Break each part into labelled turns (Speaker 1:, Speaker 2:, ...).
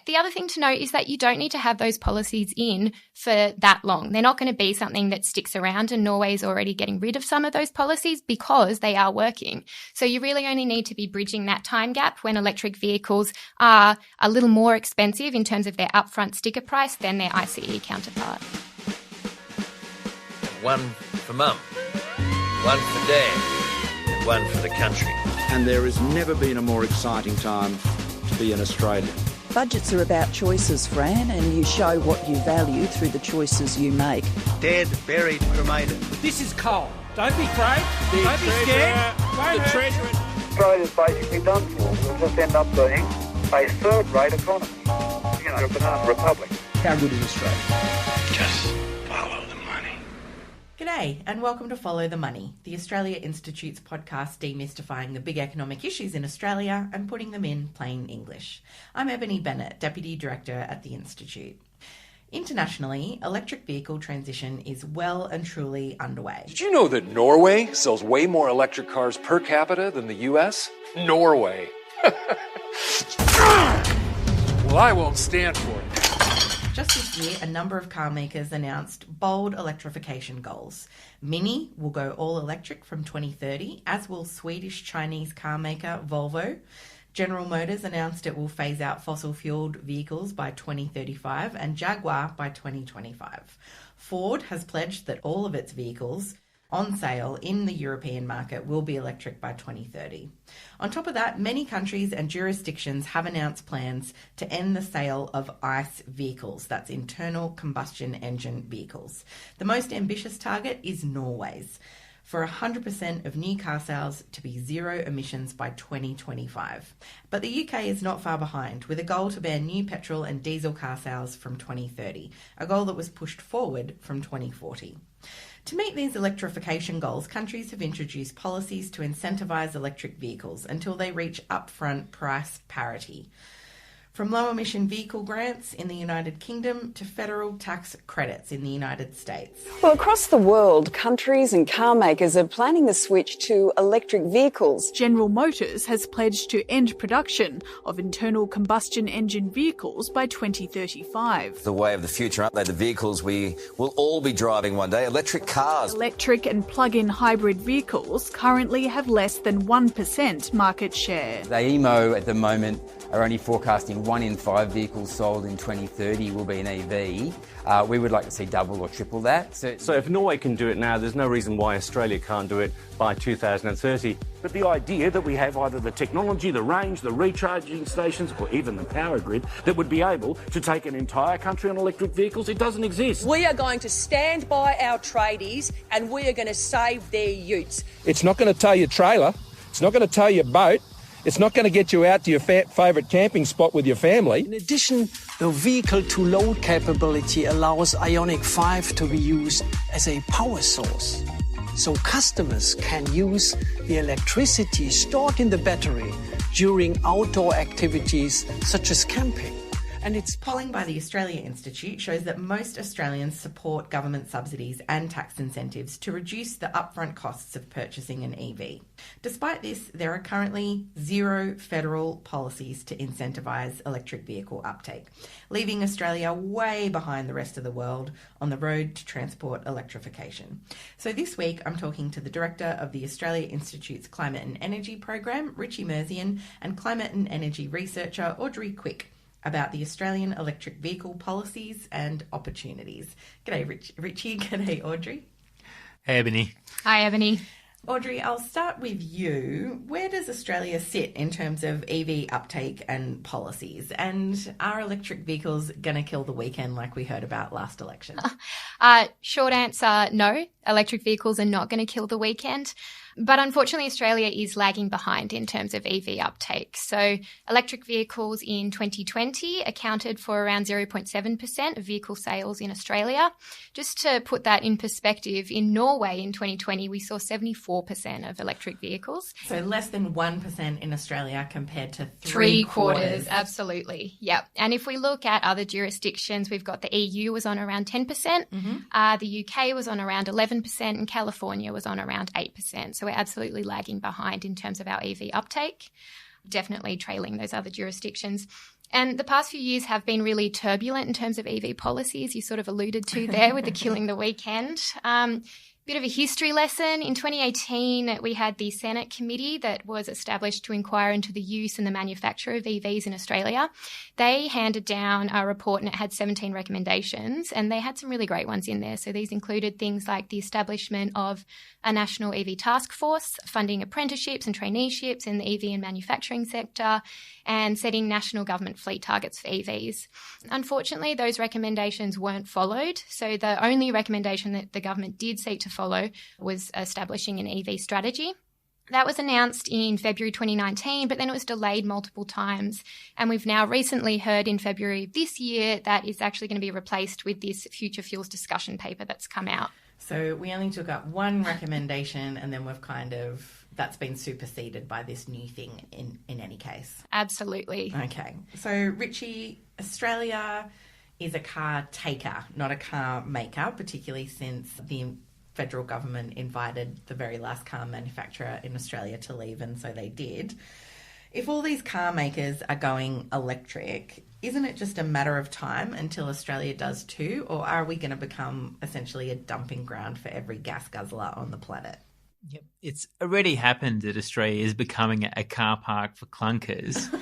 Speaker 1: The other thing to note is that you don't need to have those policies in for that long. They're not going to be something that sticks around, and Norway is already getting rid of some of those policies because they are working. So you really only need to be bridging that time gap when electric vehicles are a little more expensive in terms of their upfront sticker price than their ICE counterpart.
Speaker 2: One for Mum, one for Dad, and one for the country.
Speaker 3: And there has never been a more exciting time to be an Australian.
Speaker 4: Budgets are about choices, Fran, and you show what you value through the choices you make.
Speaker 5: Dead, buried, cremated.
Speaker 6: This is coal. Don't be afraid. Don't be scared. Won't hurt.
Speaker 5: Australia's basically done for. We'll just end up being a third-rate economy. You know, a banana republic.
Speaker 6: How good is Australia?
Speaker 2: Just follow the money.
Speaker 7: G'day and welcome to Follow the Money, the Australia Institute's podcast demystifying the big economic issues in Australia and putting them in plain English. I'm Ebony Bennett, Deputy Director at the Institute. Internationally, electric vehicle transition is well and truly underway.
Speaker 8: Did you know that Norway sells way more electric cars per capita than the US? Norway. Well, I won't stand for it.
Speaker 7: Just this year, a number of car makers announced bold electrification goals. Mini will go all electric from 2030, as will Swedish-Chinese car maker Volvo. General Motors announced it will phase out fossil-fuelled vehicles by 2035 and Jaguar by 2025. Ford has pledged that all of its vehicles on sale in the European market will be electric by 2030. On top of that, many countries and jurisdictions have announced plans to end the sale of ICE vehicles, that's internal combustion engine vehicles. The most ambitious target is Norway's, for 100% of new car sales to be zero emissions by 2025. But the UK is not far behind, with a goal to ban new petrol and diesel car sales from 2030, a goal that was pushed forward from 2040. To meet these electrification goals, countries have introduced policies to incentivise electric vehicles until they reach upfront price parity. From low-emission vehicle grants in the United Kingdom to federal tax credits in the United States.
Speaker 9: Well, across the world, countries and car makers are planning the switch to electric vehicles.
Speaker 10: General Motors has pledged to end production of internal combustion engine vehicles by 2035.
Speaker 11: The way of the future, aren't they? The vehicles we will all be driving one day, electric cars.
Speaker 10: Electric and plug-in hybrid vehicles currently have less than 1% market share.
Speaker 12: The EMO at the moment are only forecasting 1 in 5 vehicles sold in 2030 will be an EV. We would like to see double or triple that.
Speaker 13: So if Norway can do it now, there's no reason why Australia can't do it by 2030.
Speaker 14: But the idea that we have either the technology, the range, the recharging stations, or even the power grid that would be able to take an entire country on electric vehicles, it doesn't exist.
Speaker 15: We are going to stand by our tradies and we are going to save their utes.
Speaker 16: It's not going to tow your trailer. It's not going to tow your boat. It's not going to get you out to your favourite camping spot with your family.
Speaker 17: In addition, the vehicle-to-load capability allows Ioniq 5 to be used as a power source. So customers can use the electricity stored in the battery during outdoor activities such as camping.
Speaker 7: And its polling by the Australia Institute shows that most Australians support government subsidies and tax incentives to reduce the upfront costs of purchasing an EV. Despite this, there are currently zero federal policies to incentivise electric vehicle uptake, leaving Australia way behind the rest of the world on the road to transport electrification. So this week, I'm talking to the Director of the Australia Institute's Climate and Energy Program, Richie Merzian, and Climate and Energy Researcher, Audrey Quicke, about the Australian electric vehicle policies and opportunities. G'day, Richie. G'day, Audrey.
Speaker 18: Hey, Ebony.
Speaker 1: Hi, Ebony.
Speaker 7: Audrey, I'll start with you. Where does Australia sit in terms of EV uptake and policies? And are electric vehicles going to kill the weekend like we heard about last election?
Speaker 1: Short answer, no. Electric vehicles are not going to kill the weekend. But unfortunately, Australia is lagging behind in terms of EV uptake. So electric vehicles in 2020 accounted for around 0.7% of vehicle sales in Australia. Just to put that in perspective, in Norway in 2020, we saw 74% of electric vehicles.
Speaker 7: So less than 1% in Australia compared to
Speaker 1: three quarters. Absolutely. Yep. And if we look at other jurisdictions, we've got the EU was on around 10%, the UK was on around 11%, and California was on around 8%. So we're absolutely lagging behind in terms of our EV uptake, definitely trailing those other jurisdictions. And the past few years have been really turbulent in terms of EV policies. You sort of alluded to there with the killing the weekend. Bit of a history lesson. In 2018, we had the Senate committee that was established to inquire into the use and the manufacture of EVs in Australia. They handed down a report and it had 17 recommendations, and they had some really great ones in there. So these included things like the establishment of a national EV task force, funding apprenticeships and traineeships in the EV and manufacturing sector, and setting national government fleet targets for EVs. Unfortunately, those recommendations weren't followed. So the only recommendation that the government did seek to follow was establishing an EV strategy. That was announced in February 2019, but then it was delayed multiple times. And we've now recently heard in February of this year that it's actually going to be replaced with this future fuels discussion paper that's come out.
Speaker 7: So we only took up one recommendation and then that's been superseded by this new thing in any case.
Speaker 1: Absolutely.
Speaker 7: Okay. So Richie, Australia is a car taker, not a car maker, particularly since the federal government invited the very last car manufacturer in Australia to leave, and so they did. If all these car makers are going electric, isn't it just a matter of time until Australia does too? Or are we going to become essentially a dumping ground for every gas guzzler on the planet?
Speaker 18: Yep. It's already happened that Australia is becoming a car park for clunkers.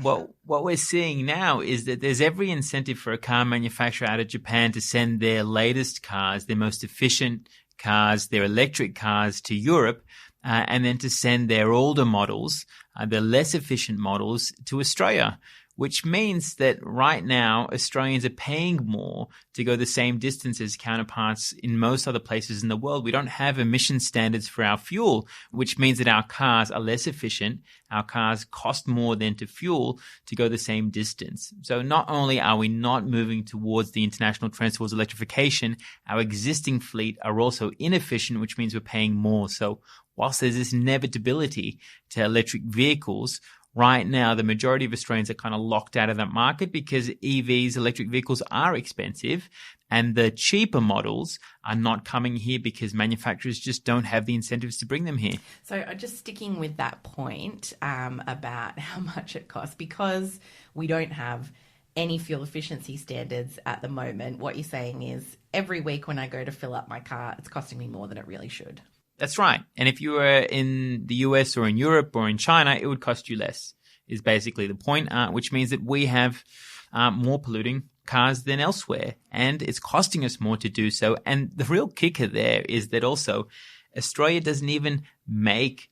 Speaker 18: What we're seeing now is that there's every incentive for a car manufacturer out of Japan to send their latest cars, their most efficient cars, their electric cars to Europe, and then to send their older models, the less efficient models, to Australia, which means that right now Australians are paying more to go the same distance as counterparts in most other places in the world. We don't have emission standards for our fuel, which means that our cars are less efficient. Our cars cost more than to fuel to go the same distance. So not only are we not moving towards the international trend towards electrification, our existing fleet are also inefficient, which means we're paying more. So whilst there's this inevitability to electric vehicles, right now, the majority of Australians are kind of locked out of that market because EVs, electric vehicles, are expensive, and the cheaper models are not coming here because manufacturers just don't have the incentives to bring them here.
Speaker 7: So just sticking with that point about how much it costs, because we don't have any fuel efficiency standards at the moment, what you're saying is every week when I go to fill up my car, it's costing me more than it really should.
Speaker 18: That's right. And if you were in the US or in Europe or in China, it would cost you less, is basically the point, which means that we have more polluting cars than elsewhere, and it's costing us more to do so. And the real kicker there is that also Australia doesn't even make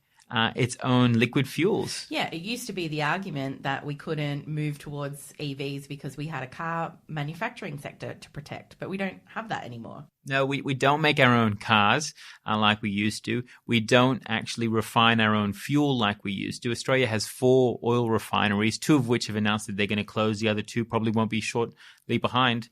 Speaker 18: its own liquid fuels.
Speaker 7: Yeah, it used to be the argument that we couldn't move towards EVs because we had a car manufacturing sector to protect, but we don't have that anymore.
Speaker 18: No, we don't make our own cars like we used to. We don't actually refine our own fuel like we used to. Australia has 4 oil refineries, 2 of which have announced that they're going to close. The other 2 probably won't be shortly behind.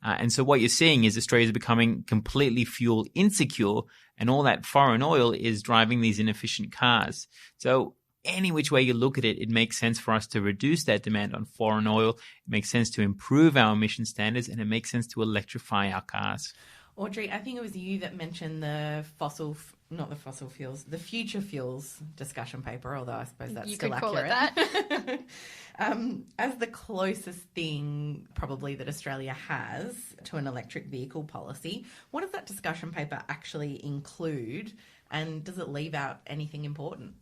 Speaker 18: And so what you're seeing is Australia is becoming completely fuel insecure, and all that foreign oil is driving these inefficient cars. So any which way you look at it, it makes sense for us to reduce that demand on foreign oil. It makes sense to improve our emission standards, and it makes sense to electrify our cars.
Speaker 7: Audrey, I think it was you that mentioned the future fuels discussion paper, although I suppose that's still accurate.
Speaker 1: You could call it
Speaker 7: that. As the closest thing probably that Australia has to an electric vehicle policy, what does that discussion paper actually include, and does it leave out anything important?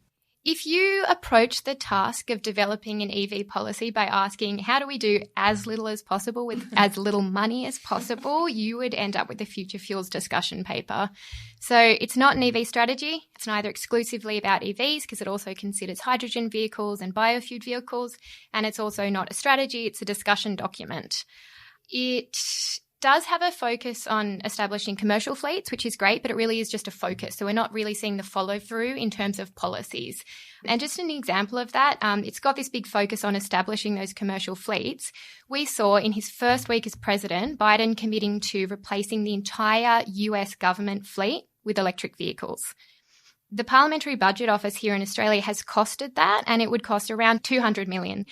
Speaker 1: If you approach the task of developing an EV policy by asking, how do we do as little as possible with as little money as possible, you would end up with the future fuels discussion paper. So it's not an EV strategy. It's neither exclusively about EVs because it also considers hydrogen vehicles and biofuel vehicles. And it's also not a strategy. It's a discussion document. It does have a focus on establishing commercial fleets, which is great, but it really is just a focus. So we're not really seeing the follow through in terms of policies. And just an example of that, it's got this big focus on establishing those commercial fleets. We saw in his first week as president, Biden committing to replacing the entire US government fleet with electric vehicles. The Parliamentary Budget Office here in Australia has costed that, and it would cost around $200 million,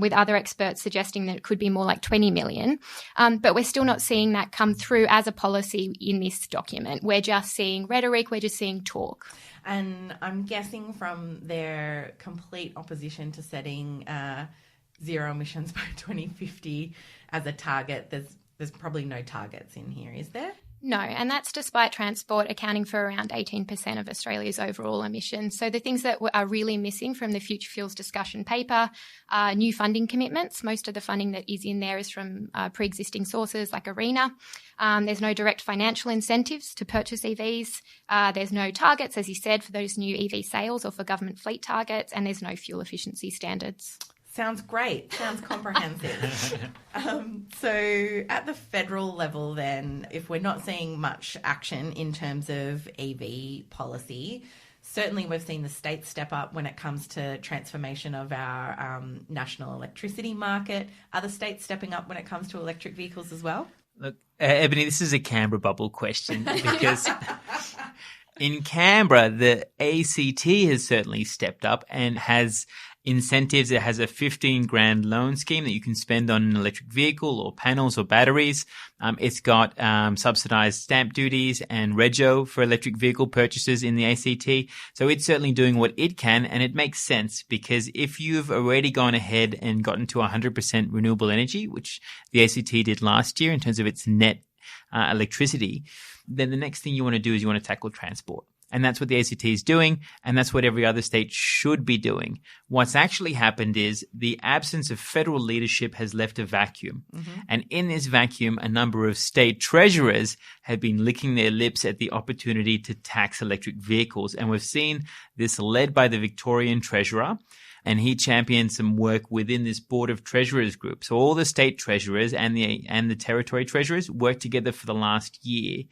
Speaker 1: with other experts suggesting that it could be more like $20 million. But we're still not seeing that come through as a policy in this document. We're just seeing rhetoric, we're just seeing talk.
Speaker 7: And I'm guessing from their complete opposition to setting zero emissions by 2050 as a target. There's probably no targets in here, is there?
Speaker 1: No, and that's despite transport accounting for around 18% of Australia's overall emissions. So the things that are really missing from the Future Fuels discussion paper are new funding commitments. Most of the funding that is in there is from pre-existing sources like ARENA. There's no direct financial incentives to purchase EVs. There's no targets, as you said, for those new EV sales or for government fleet targets, and there's no fuel efficiency standards.
Speaker 7: Sounds great. Sounds comprehensive. So at the federal level then, if we're not seeing much action in terms of EV policy, certainly we've seen the states step up when it comes to transformation of our national electricity market. Are the states stepping up when it comes to electric vehicles as well?
Speaker 18: Look, Ebony, this is a Canberra bubble question because in Canberra, the ACT has certainly stepped up and has incentives. It has a $15,000 loan scheme that you can spend on an electric vehicle or panels or batteries. It's got subsidized stamp duties and rego for electric vehicle purchases in the ACT. So it's certainly doing what it can, and it makes sense because if you've already gone ahead and gotten to 100% renewable energy, which the ACT did last year in terms of its net electricity, then the next thing you want to do is you want to tackle transport. And that's what the ACT is doing, and that's what every other state should be doing. What's actually happened is the absence of federal leadership has left a vacuum. Mm-hmm. And in this vacuum, a number of state treasurers have been licking their lips at the opportunity to tax electric vehicles. And we've seen this led by the Victorian Treasurer, and he championed some work within this Board of Treasurers group. So all the state treasurers and the territory treasurers worked together for the last year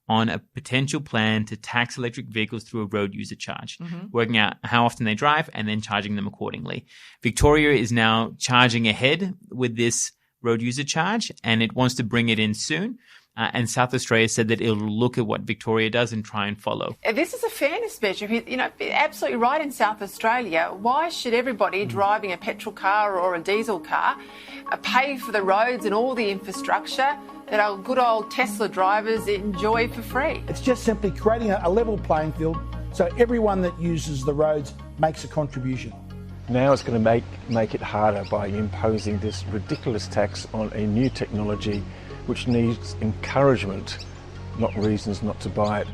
Speaker 18: on a potential plan to tax electric vehicles through a road user charge, working out how often they drive and then charging them accordingly. Victoria is now charging ahead with this road user charge, and it wants to bring it in soon. And South Australia said that it'll look at what Victoria does and try and follow.
Speaker 19: This is a fairness measure. You know, absolutely right in South Australia. Why should everybody driving a petrol car or a diesel car pay for the roads and all the infrastructure that our good old Tesla drivers enjoy for free?
Speaker 20: It's just simply creating a level playing field so everyone that uses the roads makes a contribution.
Speaker 21: Now it's going to make it harder by imposing this ridiculous tax on a new technology which needs encouragement, not reasons not to buy it.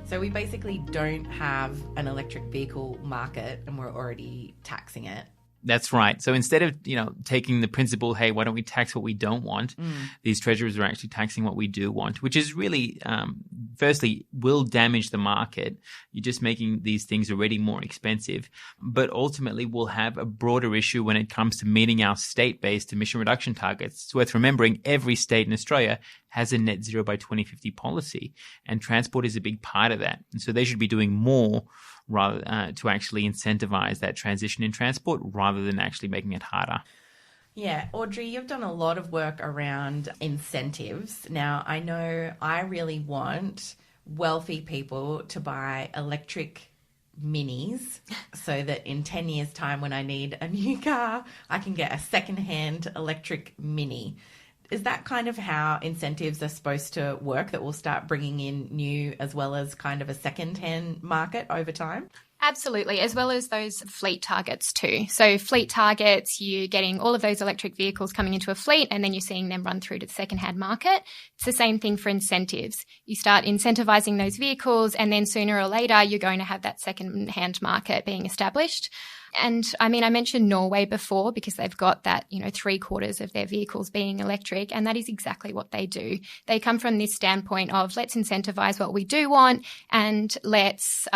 Speaker 7: So we basically don't have an electric vehicle market and we're already taxing it.
Speaker 18: That's right. So instead of, taking the principle, hey, why don't we tax what we don't want? These treasurers are actually taxing what we do want, which is really, firstly, will damage the market. You're just making these things already more expensive, but ultimately will have a broader issue when it comes to meeting our state-based emission reduction targets. It's worth remembering every state in Australia has a net zero by 2050 policy, and transport is a big part of that. And so they should be doing more rather to actually incentivize that transition in transport rather than actually making it harder.
Speaker 7: Yeah, Audrey, you've done a lot of work around incentives. Now, I know I really want wealthy people to buy electric minis so that in 10 years' time when I need a new car, I can get a second-hand electric mini. Is that kind of how incentives are supposed to work, that we'll start bringing in new as well as kind of a second-hand market over time?
Speaker 1: Absolutely, as well as those fleet targets too. So fleet targets, you're getting all of those electric vehicles coming into a fleet and then you're seeing them run through to the second-hand market. It's the same thing for incentives. You start incentivizing those vehicles and then sooner or later you're going to have that second-hand market being established. And I mean, I mentioned Norway before because they've got that, 3/4 of their vehicles being electric, and that is exactly what they do. They come from this standpoint of let's incentivize what we do want and let's,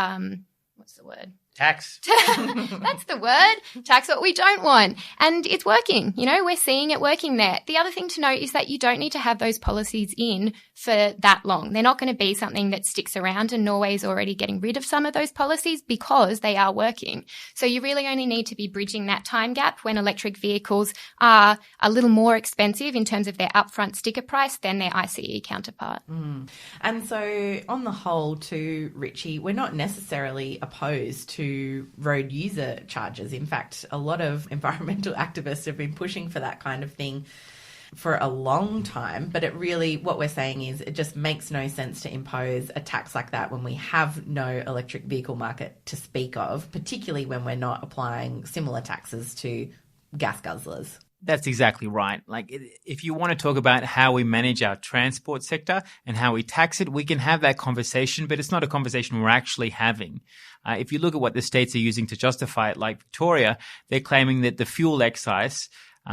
Speaker 1: what's the word?
Speaker 18: Tax.
Speaker 1: That's the word. Tax what we don't want. And it's working. We're seeing it working there. The other thing to note is that you don't need to have those policies in for that long. They're not going to be something that sticks around, and Norway's already getting rid of some of those policies because they are working. So you really only need to be bridging that time gap when electric vehicles are a little more expensive in terms of their upfront sticker price than their ICE counterpart.
Speaker 7: And so on the whole too, Richie, we're not necessarily opposed to road user charges. In fact, a lot of environmental activists have been pushing for that kind of thing for a long time, but what we're saying is it just makes no sense to impose a tax like that when we have no electric vehicle market to speak of, particularly when we're not applying similar taxes to gas guzzlers.
Speaker 18: That's exactly right. Like, if you want to talk about how we manage our transport sector and how we tax it, we can have that conversation, but it's not a conversation we're actually having. If you look at what the states are using to justify it, like Victoria, they're claiming that the fuel excise,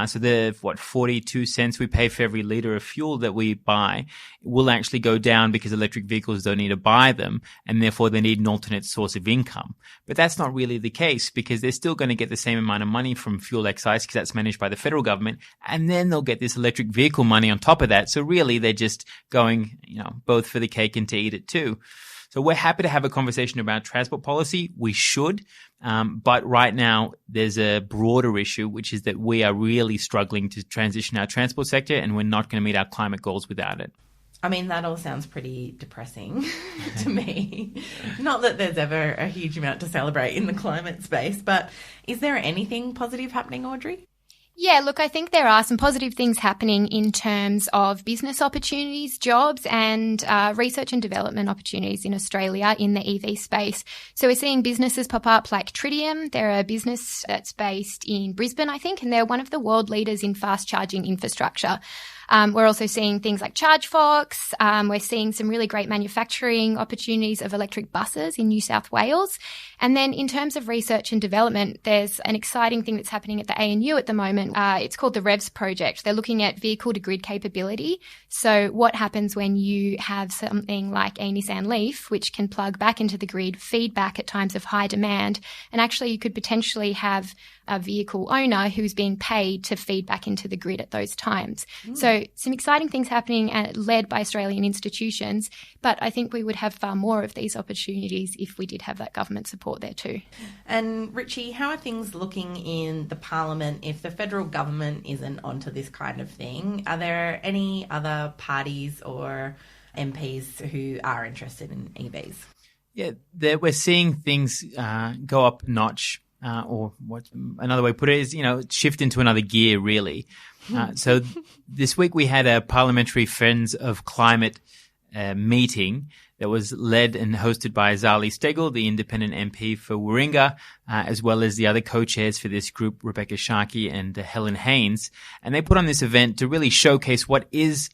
Speaker 18: so the 42 cents we pay for every litre of fuel that we buy, will actually go down because electric vehicles don't need to buy them, and therefore they need an alternate source of income. But that's not really the case, because they're still going to get the same amount of money from fuel excise, because that's managed by the federal government, and then they'll get this electric vehicle money on top of that. So really, they're just going, both for the cake and to eat it too. So we're happy to have a conversation about transport policy. We should. But right now, there's a broader issue, which is that we are really struggling to transition our transport sector, and we're not going to meet our climate goals without it.
Speaker 7: I mean, that all sounds pretty depressing to me. Not that there's ever a huge amount to celebrate in the climate space, but is there anything positive happening, Audrey?
Speaker 1: Yeah, look, I think there are some positive things happening in terms of business opportunities, jobs, and research and development opportunities in Australia in the EV space. So we're seeing businesses pop up like Tritium. They're a business that's based in Brisbane, I think, and they're one of the world leaders in fast charging infrastructure. We're also seeing things like ChargeFox. We're seeing some really great manufacturing opportunities of electric buses in New South Wales. And then in terms of research and development, there's an exciting thing that's happening at the ANU at the moment. It's called the REVS project. They're looking at vehicle-to-grid capability. So what happens when you have something like a Nissan Leaf, which can plug back into the grid, feedback at times of high demand, and actually you could potentially have a vehicle owner who's being paid to feed back into the grid at those times. So some exciting things happening led by Australian institutions, but I think we would have far more of these opportunities if we did have that government support there too.
Speaker 7: And Richie, how are things looking in the Parliament if the federal government isn't onto this kind of thing? Are there any other parties or MPs who are interested in EVs? Yeah,
Speaker 18: we're seeing things go up a notch. Or what another way to put it is, shift into another gear, really. So this week we had a Parliamentary Friends of Climate meeting that was led and hosted by Zali Steggall, the independent MP for Warringah, as well as the other co-chairs for this group, Rebecca Sharkey and Helen Haynes. And they put on this event to really showcase what is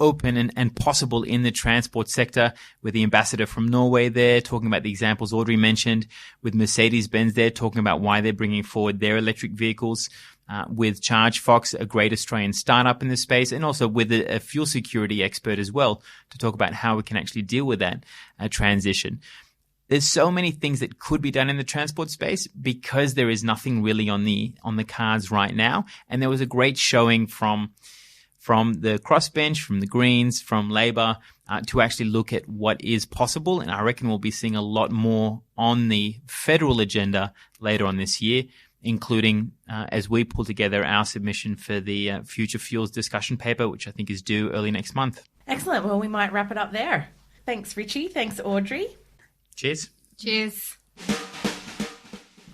Speaker 18: open and possible in the transport sector, with the ambassador from Norway there talking about the examples Audrey mentioned, with Mercedes-Benz there talking about why they're bringing forward their electric vehicles, with ChargeFox, a great Australian startup in this space, and also with a fuel security expert as well to talk about how we can actually deal with that transition. There's so many things that could be done in the transport space because there is nothing really on the cards right now. And there was a great showing from the crossbench, from the Greens, from Labor, to actually look at what is possible. And I reckon we'll be seeing a lot more on the federal agenda later on this year, including as we pull together our submission for the Future Fuels discussion paper, which I think is due early next month.
Speaker 7: Excellent. Well, we might wrap it up there. Thanks, Richie. Thanks, Audrey.
Speaker 18: Cheers.
Speaker 1: Cheers.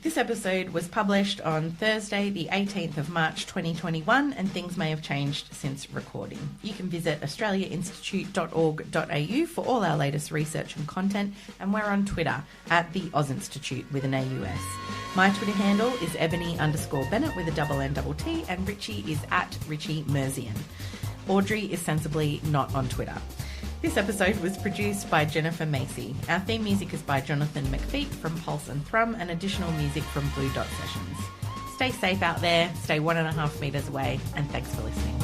Speaker 7: This episode was published on Thursday, the 18th of March 2021, and things may have changed since recording. You can visit australiainstitute.org.au for all our latest research and content, and we're on Twitter at the Oz Institute with an AUS. My Twitter handle is Ebony_Bennett with a ~NTT, and Richie is at Richie Merzian. Audrey is sensibly not on Twitter. This episode was produced by Jennifer Macy. Our theme music is by Jonathan McFeet from Pulse and Thrum, and additional music from Blue Dot Sessions. Stay safe out there, stay 1.5 metres away, and thanks for listening.